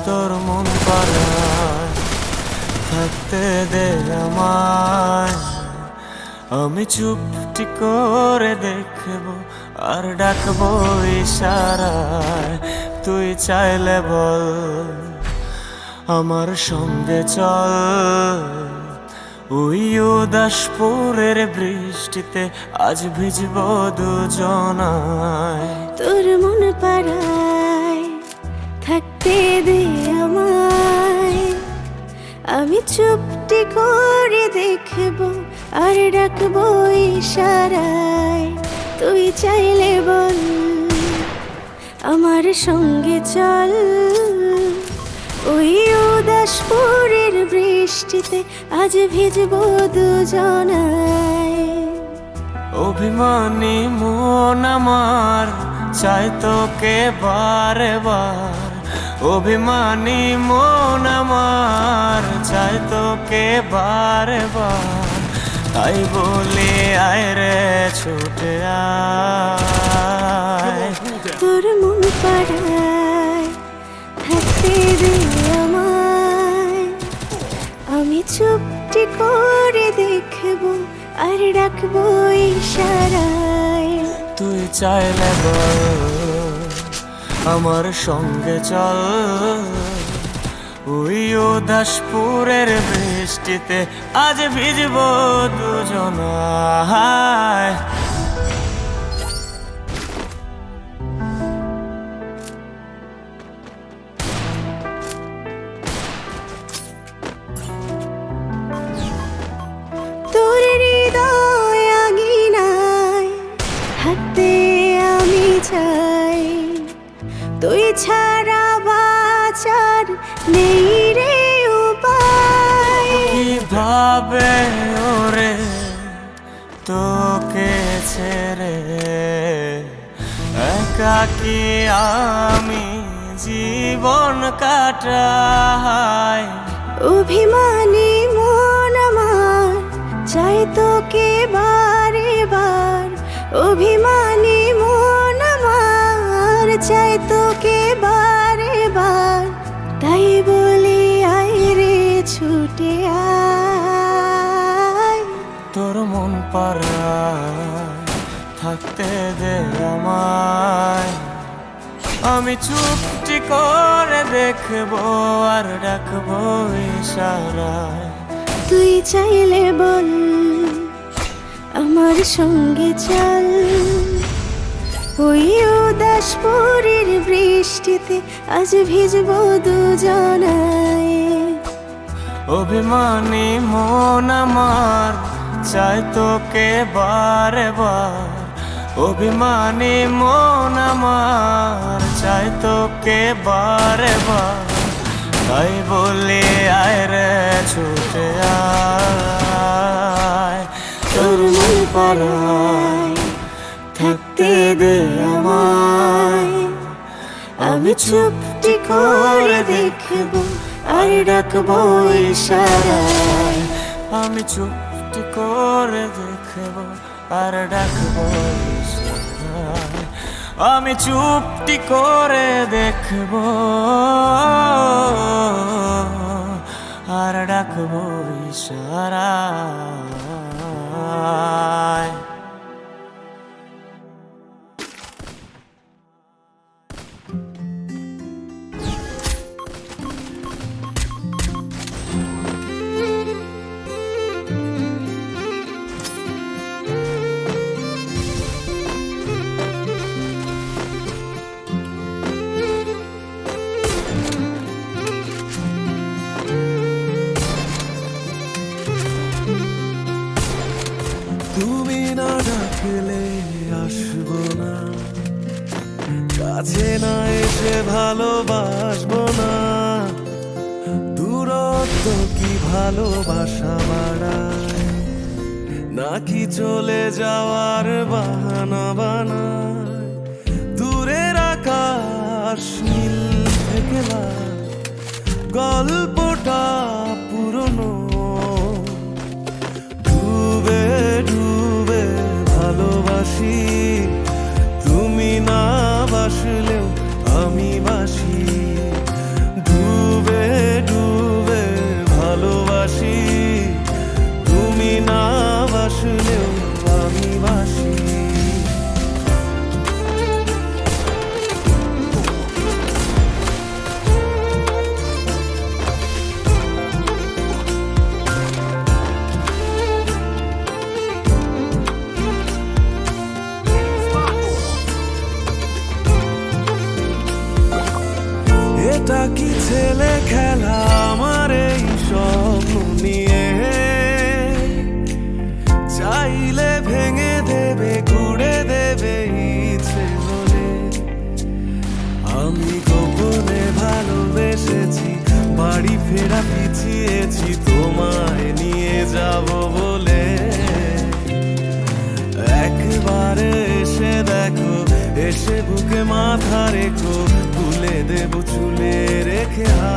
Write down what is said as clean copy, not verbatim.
তোর মন পাড়ায় থাকতে দে আমায়, আমি চুপটি করে দেখবো আর ডাকবো ইশারায়। তুই চাইলে বল আমার সঙ্গে চল, ওই উদাসপুরের বৃষ্টিতে আজ ভিজবো দুজনায়। তোর মন পাড়ায় থাকতে দে আমায়, আমি চুপটি করে দেখবো আর ডাকবো ইশারায়। তুই চাইলে বল আমার সঙ্গে চল, ওই উদাসপুরের বৃষ্টিতে আজ ভিজবো দুজনায়। অভিমানী মন আমার চাই তোকে বারে বার, অভিমানী মন আমার চাই তোকে বারে বার। তাই বলে আয় রে ছুটে আয়। তোর মন পাড়ায় থাকতে দে আমায়, আমি চুপটি করে দেখবো আর ডাকবো ইশারায়। তুই চাইলে বল আমার সঙ্গে চল, ওই উদাসপুরের বৃষ্টিতে আজ ভিজবো দুজনায়। তোর হৃদয় আঙিনায় থাকতে আমি চাই, তুই ছাড়া বাঁচার নেই রে উপায়। কিভাবে ওরে তোকে ছেড়ে একাকী আমি জীবন কাটাই। অভিমানী মন আমার চাই তোকে বারে বার, অভিমানী মন আমার চাই তোকে বারে বার। তাই বলি আয় রে ছুটে আয়। তোর মন পাড়ায় থাকতে দে আমায়, আমি চুপটি করে দেখবো আর ডাকবো ইশারায়। তুই চাইলে বল আমার সঙ্গে চল, ওই উদাসপুরের বৃষ্টিতে আজ ভিজবো দুজনায়। অভিমানী মন আমার চাই তোকে বারে বার, অভিমানী মন আমার চাই তোকে বারে বার। তাই বলে আয় রে ছুটে আয়। তোর মন পাড়ায় থাকতে দে আমায়, আমি চুপটি করে দেখবো আর ডাকবো ইশারায়। আমি চুপটি করে দেখবো আর ডাকবো ইশারায়। আমি চুপটি করে দেখবো আর ডাকবো ইশারায়। তুমি না ডাকলে আসবো না, কাছে না এসে ভালোবাসবো না। দূরত্ব কি ভালোবাসা বাড়ায়, নাকি চলে যাওয়ার বাহানা বানায়। দূরের আকাশ নীল থেকে লাল, গল্পটা পুরনো। ডুবে ডুবে ভালোবাসি, তুমি না বাসলেও আমি বাসি। ডুবে ডুবে ভালোবাসি, তুমি না বাসলেও আমি বাসি। এটা কি ছেলে খেলা আমার এই স্বপ্ন নিয়ে? চাইলে ভেঙে দেবে, ঘুরে দেবে ইচ্ছে হলে। আমি গোপনে ভালোবেসেছি, বাড়ি ফেরা পিছিয়েছি তোমায় নিয়ে যাব বলে। একবারে এসে দেখো, এসে বুকে মাথা রেখো, তুলে দেব চুলে রেখে হাত।